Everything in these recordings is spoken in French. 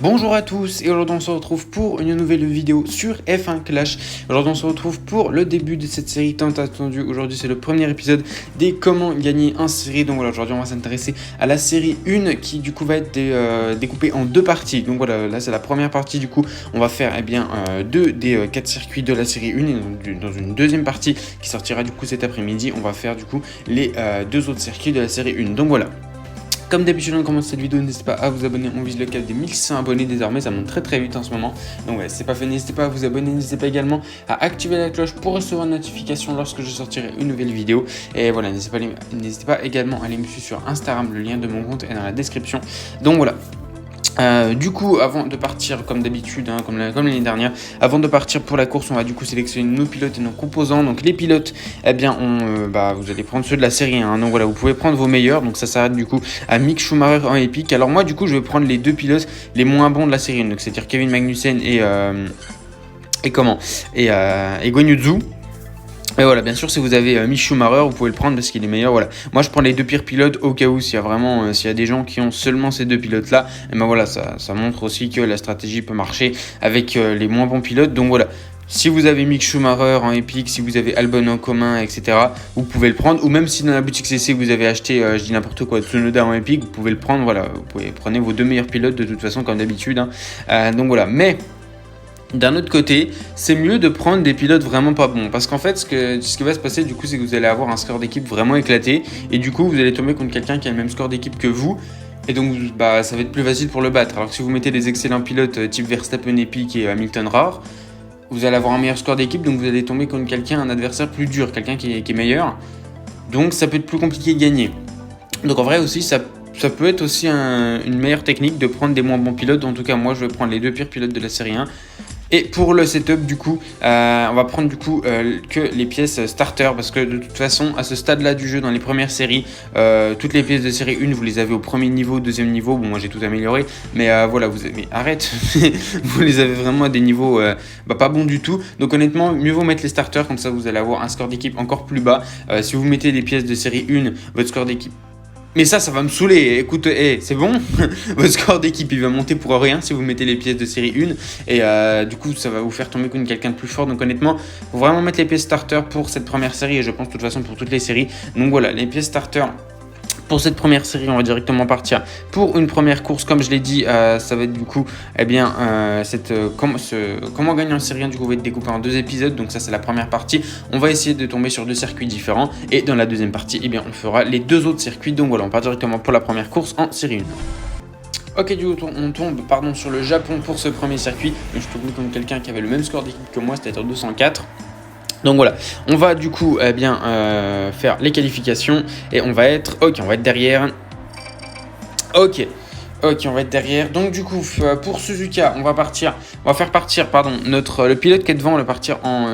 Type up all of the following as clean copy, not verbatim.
Bonjour à tous et aujourd'hui on se retrouve pour une nouvelle vidéo sur F1 Clash. Aujourd'hui on se retrouve pour le début de cette série tant attendue. Aujourd'hui c'est le premier épisode des comment gagner en série. Donc voilà, aujourd'hui on va s'intéresser à la série 1 qui du coup va être découpée en deux parties. Donc voilà, là c'est la première partie, du coup on va faire deux des 4 circuits de la série 1 et dans une deuxième partie qui sortira du coup cet après-midi, on va faire du coup les deux autres circuits de la série 1. Donc voilà. Comme d'habitude, on commence cette vidéo, n'hésitez pas à vous abonner, on vise le cap des 1600 abonnés désormais, ça monte très vite en ce moment. Donc ouais, c'est pas fait, n'hésitez pas à vous abonner, n'hésitez pas également à activer la cloche pour recevoir une notification lorsque je sortirai une nouvelle vidéo. Et voilà, n'hésitez pas également à aller me suivre sur Instagram, le lien de mon compte est dans la description. Donc voilà. Du coup, avant de partir, comme d'habitude, comme l'année dernière, avant de partir pour la course, on va du coup sélectionner nos pilotes et nos composants. Donc les pilotes, vous allez prendre ceux de la série 1. Donc voilà, vous pouvez prendre vos meilleurs. Donc ça s'arrête du coup à Mick Schumacher en épique. Alors moi, du coup, je vais prendre les deux pilotes les moins bons de la série 1. Donc c'est-à-dire Kevin Magnussen et Guan Yu Zhou. Et voilà, bien sûr, si vous avez Mick Schumacher, vous pouvez le prendre parce qu'il est meilleur. Voilà. Moi, je prends les deux pires pilotes au cas où, s'il y a des gens qui ont seulement ces deux pilotes-là. Et ben voilà, ça montre aussi que la stratégie peut marcher avec les moins bons pilotes. Donc voilà. Si vous avez Mick Schumacher en épique, si vous avez Albon en commun, etc., vous pouvez le prendre. Ou même si dans la boutique CC vous avez acheté, je dis n'importe quoi, Tsunoda en épique, vous pouvez le prendre. Voilà, vous pouvez prendre vos deux meilleurs pilotes de toute façon, comme d'habitude. Donc voilà. Mais d'un autre côté, c'est mieux de prendre des pilotes vraiment pas bons. Parce qu'en fait, ce qui va se passer, du coup, c'est que vous allez avoir un score d'équipe vraiment éclaté. Et du coup, vous allez tomber contre quelqu'un qui a le même score d'équipe que vous. Et donc, ça va être plus facile pour le battre. Alors que si vous mettez des excellents pilotes type Verstappen, Epic et Hamilton rare, vous allez avoir un meilleur score d'équipe. Donc, vous allez tomber contre un adversaire plus dur, quelqu'un qui est meilleur. Donc, ça peut être plus compliqué de gagner. Donc, en vrai aussi, ça peut être aussi une meilleure technique de prendre des moins bons pilotes. En tout cas, moi, je vais prendre les deux pires pilotes de la série 1. Et pour le setup, du coup, on va prendre que les pièces starter parce que de toute façon, à ce stade-là du jeu, dans les premières séries, toutes les pièces de série 1, vous les avez au premier niveau, deuxième niveau. Bon, moi j'ai tout amélioré, mais voilà, mais arrête, vous les avez vraiment à des niveaux pas bons du tout. Donc honnêtement, mieux vaut mettre les starters, comme ça vous allez avoir un score d'équipe encore plus bas. Si vous mettez des pièces de série 1, votre score d'équipe. Mais ça va me saouler. Écoute, c'est bon. Votre score d'équipe, il va monter pour rien si vous mettez les pièces de série 1. Et du coup, ça va vous faire tomber contre quelqu'un de plus fort. Donc honnêtement, faut vraiment mettre les pièces starter pour cette première série. Et je pense de toute façon pour toutes les séries. Donc voilà, les pièces starter. Pour cette première série, on va directement partir pour une première course. Comme je l'ai dit, ça va être du coup, comment gagner en série 1 du coup va être découpé en deux épisodes. Donc ça, c'est la première partie. On va essayer de tomber sur deux circuits différents. Et dans la deuxième partie, on fera les deux autres circuits. Donc voilà, on part directement pour la première course en série 1. Ok, du coup, on tombe sur le Japon pour ce premier circuit. Je tombe comme quelqu'un qui avait le même score d'équipe que moi, c'est-à-dire 204. Donc voilà, on va du coup faire les qualifications et on va être derrière. Ok, on va être derrière. Donc du coup, pour Suzuka, on va faire partir le pilote qui est devant, on va partir en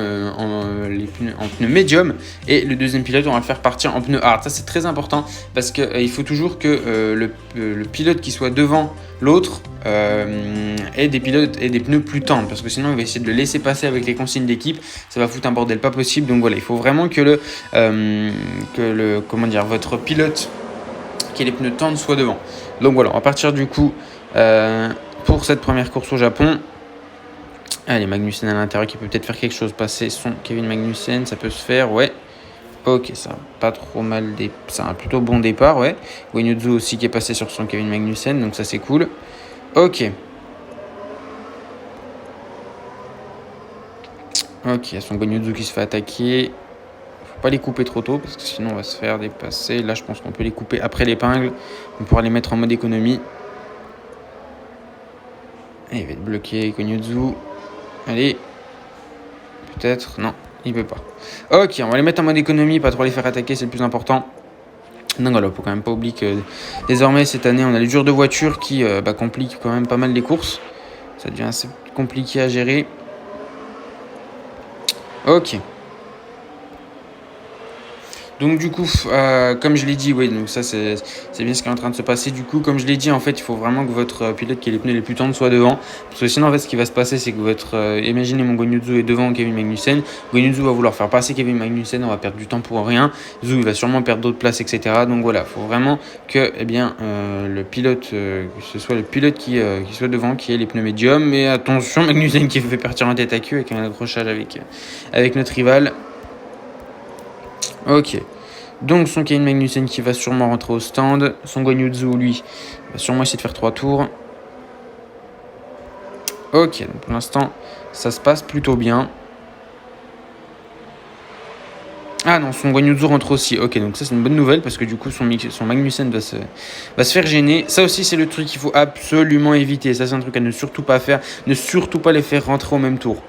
pneu médium et le deuxième pilote, on va le faire partir en pneu hard. Ça c'est très important parce que il faut toujours que le pilote qui soit devant l'autre ait des pilotes et des pneus plus tendres parce que sinon il va essayer de le laisser passer avec les consignes d'équipe, ça va foutre un bordel pas possible. Donc voilà, il faut vraiment que votre pilote qui ait les pneus tendres soit devant. Donc voilà, on va partir du coup pour cette première course au Japon. Allez, Magnussen à l'intérieur qui peut peut-être faire quelque chose, passer son Kevin Magnussen, ça peut se faire, ouais. Ok, ça va pas trop mal, c'est un plutôt bon départ, ouais. Guan Yu Zhou aussi qui est passé sur son Kevin Magnussen, donc ça c'est cool. Ok, il y a son Guan Yu Zhou qui se fait attaquer. Faut pas les couper trop tôt parce que sinon on va se faire dépasser. Là, je pense qu'on peut les couper après l'épingle. On pourra les mettre en mode économie. Et il va être bloqué, Guan Yu Zhou. Allez. Peut-être. Non, il peut pas. Ok, on va les mettre en mode économie, pas trop les faire attaquer, c'est le plus important. Donc voilà, faut quand même pas oublier que désormais cette année on a les jours de voiture qui compliquent quand même pas mal les courses. Ça devient assez compliqué à gérer. Ok. Donc du coup, comme je l'ai dit, oui, donc ça c'est bien ce qui est en train de se passer. Du coup, comme je l'ai dit, en fait, il faut vraiment que votre pilote qui a les pneus les plus tendres soit devant. Parce que sinon, en fait, ce qui va se passer, c'est que imaginez mon Guanyuzu est devant Kevin Magnussen. Guanyuzu va vouloir faire passer Kevin Magnussen, on va perdre du temps pour rien. Zhou, il va sûrement perdre d'autres places, etc. Donc voilà, il faut vraiment que, le pilote, que ce soit le pilote qui soit devant, qui ait les pneus médiums. Mais attention, Magnussen qui fait partir en tête à queue avec un accrochage avec notre rival. Ok. Donc son Kevin Magnussen qui va sûrement rentrer au stand. Son Guanyuzu, lui, va sûrement essayer de faire 3 tours. Ok, donc pour l'instant, ça se passe plutôt bien. Ah non, son Guanyuzu rentre aussi. Ok, donc ça c'est une bonne nouvelle parce que du coup son Magnussen va se faire gêner. Ça aussi c'est le truc qu'il faut absolument éviter. Ça c'est un truc à ne surtout pas faire. Ne surtout pas les faire rentrer au même tour.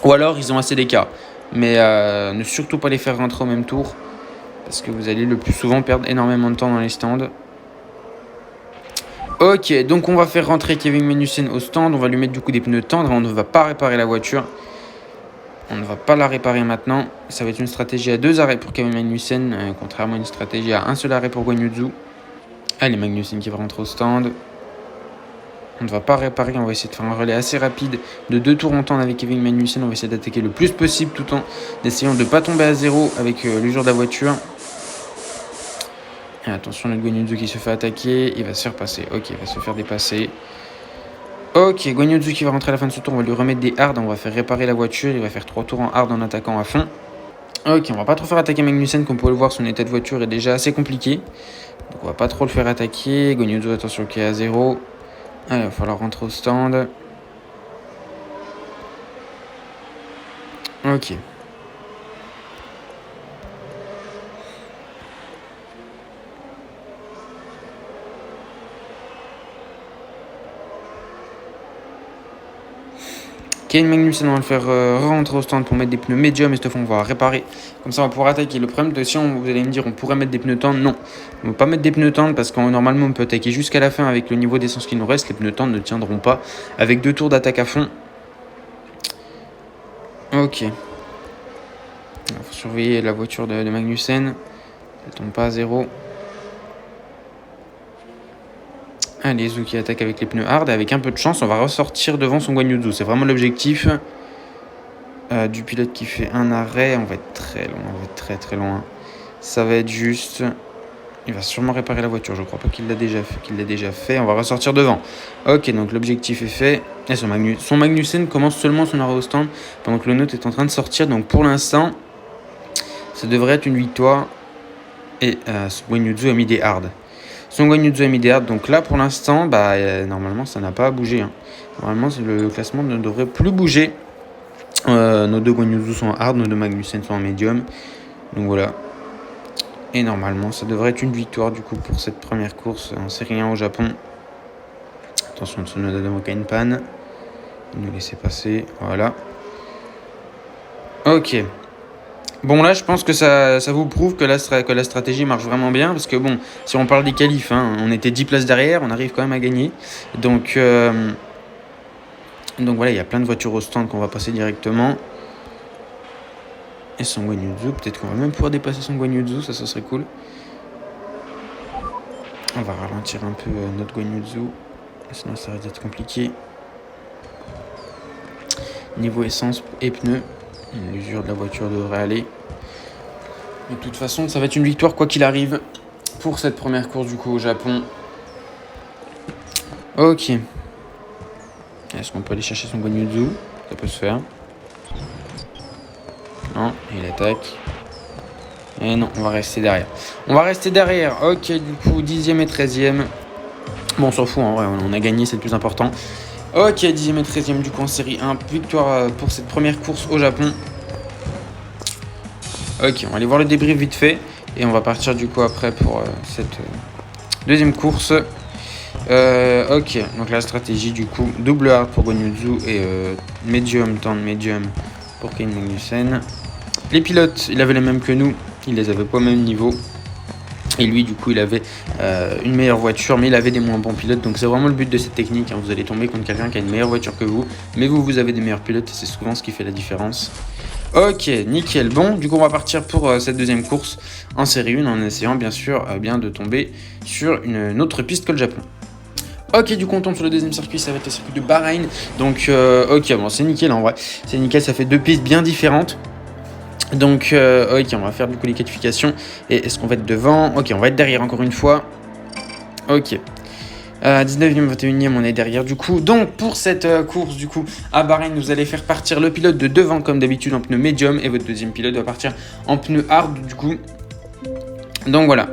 Ou alors ils ont assez d'écart. Mais ne surtout pas les faire rentrer au même tour. Parce que vous allez le plus souvent perdre énormément de temps dans les stands. Ok, donc on va faire rentrer Kevin Magnussen au stand. On va lui mettre du coup des pneus tendres. On ne va pas réparer la voiture. On ne va pas la réparer maintenant. Ça va être une stratégie à 2 arrêts pour Kevin Magnussen. Contrairement à une stratégie à un seul arrêt pour Guanyuzu. Allez, Magnussen qui va rentrer au stand. On ne va pas réparer. On va essayer de faire un relais assez rapide de 2 tours en temps avec Kevin Magnussen. On va essayer d'attaquer le plus possible tout en essayant de ne pas tomber à zéro avec l'usure de la voiture. Et attention, le Guanyuzu qui se fait attaquer. Il va se faire passer. Ok, il va se faire dépasser. Ok, Guanyuzu qui va rentrer à la fin de ce tour. On va lui remettre des hards. On va faire réparer la voiture. Il va faire 3 tours en hard en attaquant à fond. Ok, on va pas trop faire attaquer Magnussen. Comme vous pouvez le voir, son état de voiture est déjà assez compliqué. Donc on va pas trop le faire attaquer. Guanyuzu, attention, qui est à 0. Allez, il va falloir rentrer au stand. Ok. Kevin Magnussen, on va le faire rentrer au stand pour mettre des pneus médiums et cette fois on va réparer. Comme ça on va pouvoir attaquer. Le problème de si vous allez me dire on pourrait mettre des pneus tendres, non. On ne va pas mettre des pneus tendres parce que normalement on peut attaquer jusqu'à la fin avec le niveau d'essence qui nous reste. Les pneus tendres ne tiendront pas avec 2 tours d'attaque à fond. Ok. Il faut surveiller la voiture de Magnussen. Elle ne tombe pas à 0. Allez, Zhou qui attaque avec les pneus hard. Et avec un peu de chance, on va ressortir devant son Guanyuzu. C'est vraiment l'objectif du pilote qui fait un arrêt. On va être très loin. On va être très très loin. Ça va être juste. Il va sûrement réparer la voiture. Je crois pas qu'il l'a déjà fait. On va ressortir devant. Ok, donc l'objectif est fait. Et son Magnussen commence seulement son arrêt au stand pendant que le nôtre est en train de sortir. Donc pour l'instant, ça devrait être une victoire. Et son Guanyuzu a mis des hards. Son Guanyuzu a mis des hards. Donc là, pour l'instant, normalement, ça n'a pas bougé. Normalement, le classement ne devrait plus bouger. Nos 2 Guanyuzu sont en hard, nos 2 Magnussen sont en médium. Donc voilà. Et normalement, ça devrait être une victoire du coup pour cette première course en série 1 au Japon. Attention, Tsunoda de manquer une panne. Nous laisser passer. Voilà. Ok. Bon, là, je pense que ça vous prouve que la stratégie marche vraiment bien. Parce que bon, si on parle des qualifs, on était 10 places derrière, on arrive quand même à gagner. Donc voilà, il y a plein de voitures au stand qu'on va passer directement. Et son Guanyuzu, peut-être qu'on va même pouvoir dépasser son Guanyuzu, ça serait cool. On va ralentir un peu notre Guanyuzu, sinon ça risque d'être compliqué. Niveau essence et pneus, l'usure de la voiture devrait aller. De toute façon, ça va être une victoire quoi qu'il arrive pour cette première course du coup au Japon. Ok. Est-ce qu'on peut aller chercher son Guanyuzu? Ça peut se faire. Non, il attaque. Et non, on va rester derrière. Ok, du coup, 10e et 13e. Bon, on s'en fout, en vrai, on a gagné, c'est le plus important. Ok, 10e et 13e, du coup, en série 1. Victoire pour cette première course au Japon. Ok, on va aller voir le débrief vite fait. Et on va partir, du coup, après pour cette deuxième course. Ok, donc la stratégie, du coup, double hard pour Guanyuzu et medium, temps de medium pour Kevin Magnussen. Les pilotes, il avait les mêmes que nous. Il les avait pas au même niveau. Et lui, du coup, il avait une meilleure voiture, mais il avait des moins bons pilotes. Donc, c'est vraiment le but de cette technique. Vous allez tomber contre quelqu'un qui a une meilleure voiture que vous, mais vous avez des meilleurs pilotes et c'est souvent ce qui fait la différence. Ok, nickel. Bon, du coup, on va partir pour cette deuxième course en série 1 en essayant bien sûr bien de tomber sur une autre piste que le Japon. Ok, du coup, on tombe sur le deuxième circuit, ça va être le circuit de Bahreïn. Donc, ok, bon, c'est nickel en vrai. C'est nickel, ça fait 2 pistes bien différentes. Donc, ok, on va faire du coup les qualifications. Et est-ce qu'on va être devant? Ok, on va être derrière encore une fois. Ok. 19e, 21e, on est derrière du coup. Donc pour cette course du coup à Bahreïn, vous allez faire partir le pilote de devant comme d'habitude en pneu médium et votre deuxième pilote va partir en pneu hard du coup. Donc voilà.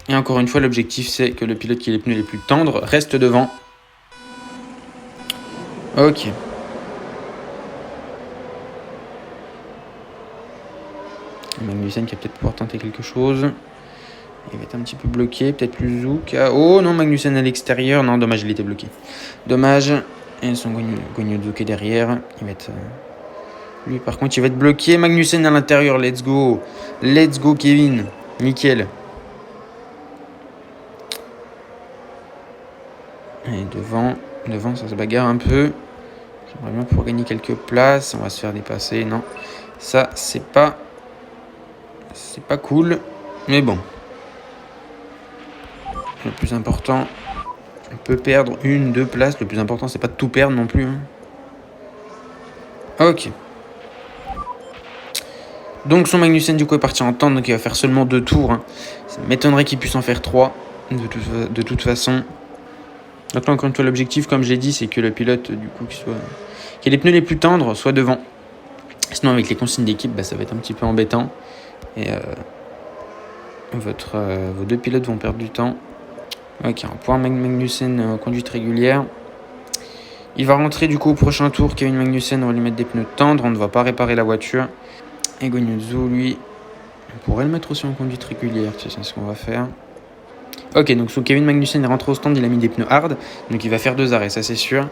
Et encore une fois, l'objectif c'est que le pilote qui a les pneus les plus tendres reste devant. Ok. Magnussen qui va peut-être pouvoir tenter quelque chose. Il va être un petit peu bloqué, peut-être plus zouk. Oh non, Magnussen à l'extérieur. Non, dommage, il était bloqué. Dommage. Et son Guanyu qui est derrière. Il va être... Lui, par contre, il va être bloqué. Magnussen à l'intérieur. Let's go. Let's go, Kevin. Nickel. Et devant. Devant, ça se bagarre un peu. J'aimerais bien pouvoir gagner quelques places. On va se faire dépasser. Non. Ça, c'est pas cool. Mais bon. Le plus important, on peut perdre 1-2 places. Le plus important, c'est pas de tout perdre non plus. Hein. Ok. Donc son Magnussen du coup est parti en tente, donc il va faire seulement 2 tours. Hein. Ça m'étonnerait qu'il puisse en faire 3 de toute façon. Donc là encore une fois l'objectif comme j'ai dit c'est que le pilote du coup qui ait les pneus les plus tendres soit devant. Sinon avec les consignes d'équipe ça va être un petit peu embêtant. Et vos deux pilotes vont perdre du temps. Ok, on va pouvoir Magnussen conduite régulière. Il va rentrer du coup au prochain tour. Kevin Magnussen, on va lui mettre des pneus tendres, on ne va pas réparer la voiture. Et Guanyu, lui, on pourrait le mettre aussi en conduite régulière, c'est ce qu'on va faire. Ok, donc sous Kevin Magnussen est rentré au stand, il a mis des pneus hard, donc il va faire 2 arrêts, ça c'est sûr.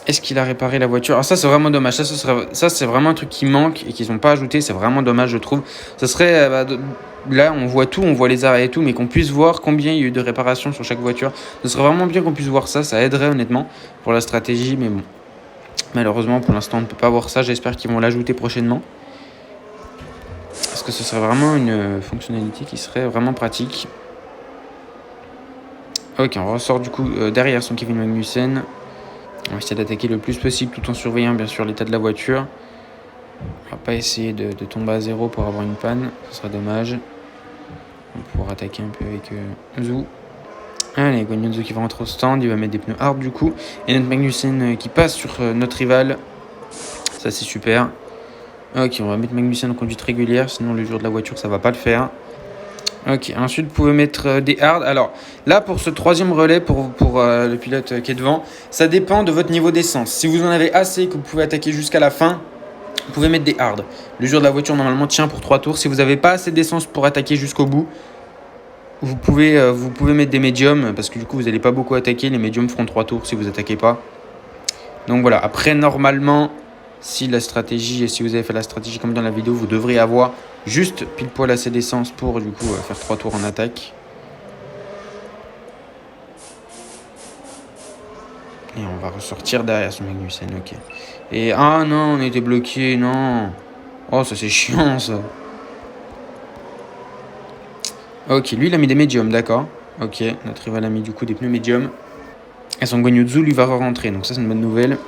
Est-ce qu'il a réparé la voiture? Alors ça c'est vraiment dommage, ça c'est vraiment un truc qui manque et qu'ils n'ont pas ajouté, c'est vraiment dommage je trouve. Ça serait, là on voit tout, on voit les arrêts et tout, mais qu'on puisse voir combien il y a eu de réparations sur chaque voiture. Ce serait vraiment bien qu'on puisse voir ça, ça aiderait honnêtement pour la stratégie, mais bon. Malheureusement pour l'instant on ne peut pas voir ça, j'espère qu'ils vont l'ajouter prochainement. Parce que ce serait vraiment une fonctionnalité qui serait vraiment pratique. Ok, on ressort du coup derrière son Kevin Magnussen. On va essayer d'attaquer le plus possible tout en surveillant bien sûr l'état de la voiture. On va pas essayer de tomber à zéro pour avoir une panne, ce serait dommage. On va pouvoir attaquer un peu avec Zhou. Allez, Guanyu qui va rentrer au stand, il va mettre des pneus hard du coup. Et notre Magnussen qui passe sur notre rival. Ça c'est super. Ok, on va mettre Magnussen en conduite régulière, sinon le jour de la voiture ça va pas le faire. Ok, ensuite vous pouvez mettre des hard. Alors là pour ce troisième relais pour le pilote qui est devant, ça dépend de votre niveau d'essence. Si vous en avez assez que vous pouvez attaquer jusqu'à la fin, vous pouvez mettre des hard. Le jour de la voiture normalement tient pour 3 tours. Si vous n'avez pas assez d'essence pour attaquer jusqu'au bout, vous pouvez mettre des médiums parce que du coup vous n'allez pas beaucoup attaquer. Les médiums feront 3 tours si vous attaquez pas. Donc voilà, après normalement, si vous avez fait la stratégie comme dans la vidéo, vous devrez avoir juste pile poil assez d'essence pour du coup faire 3 tours en attaque. Et on va ressortir derrière son Magnussen, ok. Et ah non, on était bloqué, non. Oh ça c'est chiant ça. Ok, lui il a mis des médiums, d'accord. Ok, notre rival a mis du coup des pneus médiums. Et son Guanyu lui va rentrer, donc ça c'est une bonne nouvelle.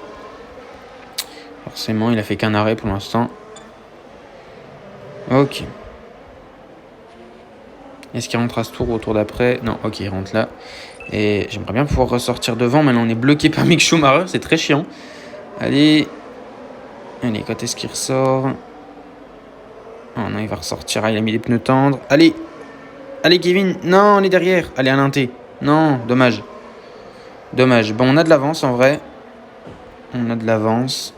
Forcément, il a fait qu'un arrêt pour l'instant. Ok. Est-ce qu'il rentre à ce tour ou au tour d'après? Non, ok, il rentre là. Et j'aimerais bien pouvoir ressortir devant, mais là on est bloqué par Mick Schumacher, c'est très chiant. Allez, quand est-ce qu'il ressort? Oh non, il va ressortir, il a mis des pneus tendres. Allez, Kevin, non, on est derrière. Allez, à l'inté. Non, dommage. Dommage. Bon, on a de l'avance en vrai. On a de l'avance.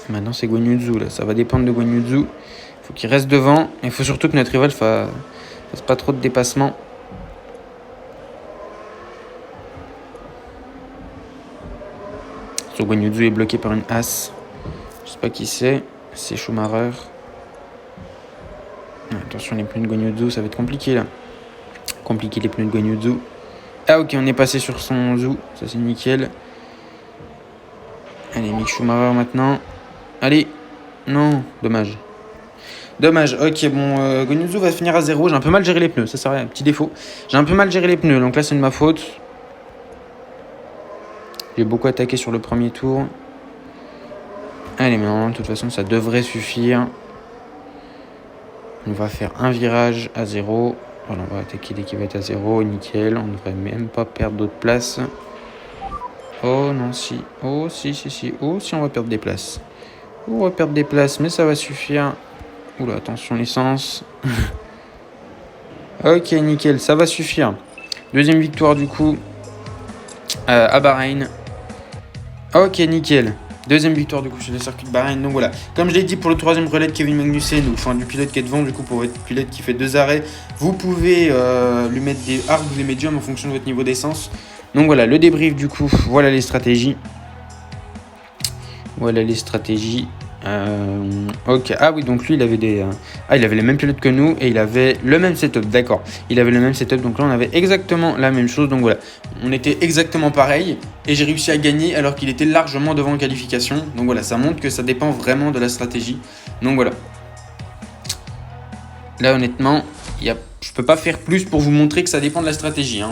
Maintenant, c'est Guanyu là. Ça va dépendre de Guanyu. Il faut qu'il reste devant. Il faut surtout que notre rival fasse pas trop de dépassement. Guanyu est bloqué par une As. Je sais pas qui c'est. C'est Schumacher. Attention, les pneus de Guanyu, ça va être compliqué là. Compliqué les pneus de Guanyu. Ah ok, on est passé sur son zoo, ça c'est nickel. Allez, Mick Schumacher maintenant. Allez, non, dommage. Dommage, ok, bon, Guan Yu Zhou va finir à 0. J'ai un peu mal géré les pneus, ça c'est un petit défaut. J'ai un peu mal géré les pneus, donc là c'est de ma faute. J'ai beaucoup attaqué sur le premier tour. Allez, maintenant, de toute façon, ça devrait suffire. On va faire un virage à 0. Voilà, on va attaquer dès qu'il va être à 0, nickel. On ne devrait même pas perdre d'autres places. Oh non, si. Oh, si. Oh, si, on va perdre des places. On va perdre des places, mais ça va suffire. Oula, attention, l'essence. Ok, nickel, ça va suffire. Deuxième victoire, du coup, à Bahreïn. Ok, nickel. Deuxième victoire, du coup, sur le circuit de Bahreïn. Donc voilà, comme je l'ai dit, pour le troisième relais de Kevin Magnussen, ou enfin du pilote qui est devant, du coup, pour votre pilote qui fait 2 arrêts, vous pouvez lui mettre des hard ou des médiums en fonction de votre niveau d'essence. Donc voilà, le débrief, du coup, voilà les stratégies. Ok, ah oui, donc lui il avait il avait les mêmes pilotes que nous et il avait le même setup, d'accord. Il avait le même setup, donc là on avait exactement la même chose, donc voilà. On était exactement pareil et j'ai réussi à gagner alors qu'il était largement devant en qualification. Donc voilà, ça montre que ça dépend vraiment de la stratégie. Donc voilà. Là honnêtement, je peux pas faire plus pour vous montrer que ça dépend de la stratégie hein,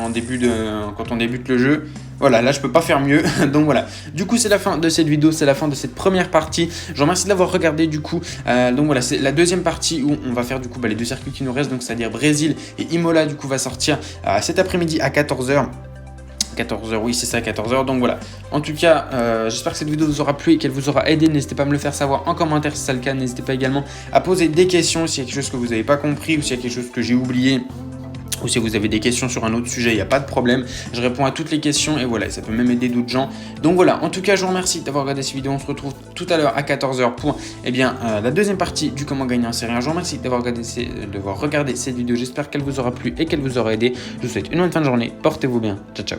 quand on débute le jeu. Voilà, là je peux pas faire mieux. Donc voilà. Du coup, c'est la fin de cette vidéo, c'est la fin de cette première partie. Je vous remercie de l'avoir regardé du coup. Donc voilà, c'est la deuxième partie où on va faire du coup les 2 circuits qui nous restent, donc c'est-à-dire Brésil et Imola du coup va sortir cet après-midi à 14h. 14h, oui c'est ça, 14h, donc voilà. En tout cas, j'espère que cette vidéo vous aura plu et qu'elle vous aura aidé. N'hésitez pas à me le faire savoir en commentaire si c'est le cas. N'hésitez pas également à poser des questions s'il y a quelque chose que vous n'avez pas compris ou s'il y a quelque chose que j'ai oublié. Ou si vous avez des questions sur un autre sujet, il n'y a pas de problème. Je réponds à toutes les questions et voilà, ça peut même aider d'autres gens. Donc voilà, en tout cas, je vous remercie d'avoir regardé cette vidéo. On se retrouve tout à l'heure à 14h pour la deuxième partie du comment gagner en série 1. Je vous remercie d'avoir regardé cette vidéo. J'espère qu'elle vous aura plu et qu'elle vous aura aidé. Je vous souhaite une bonne fin de journée. Portez-vous bien. Ciao, ciao.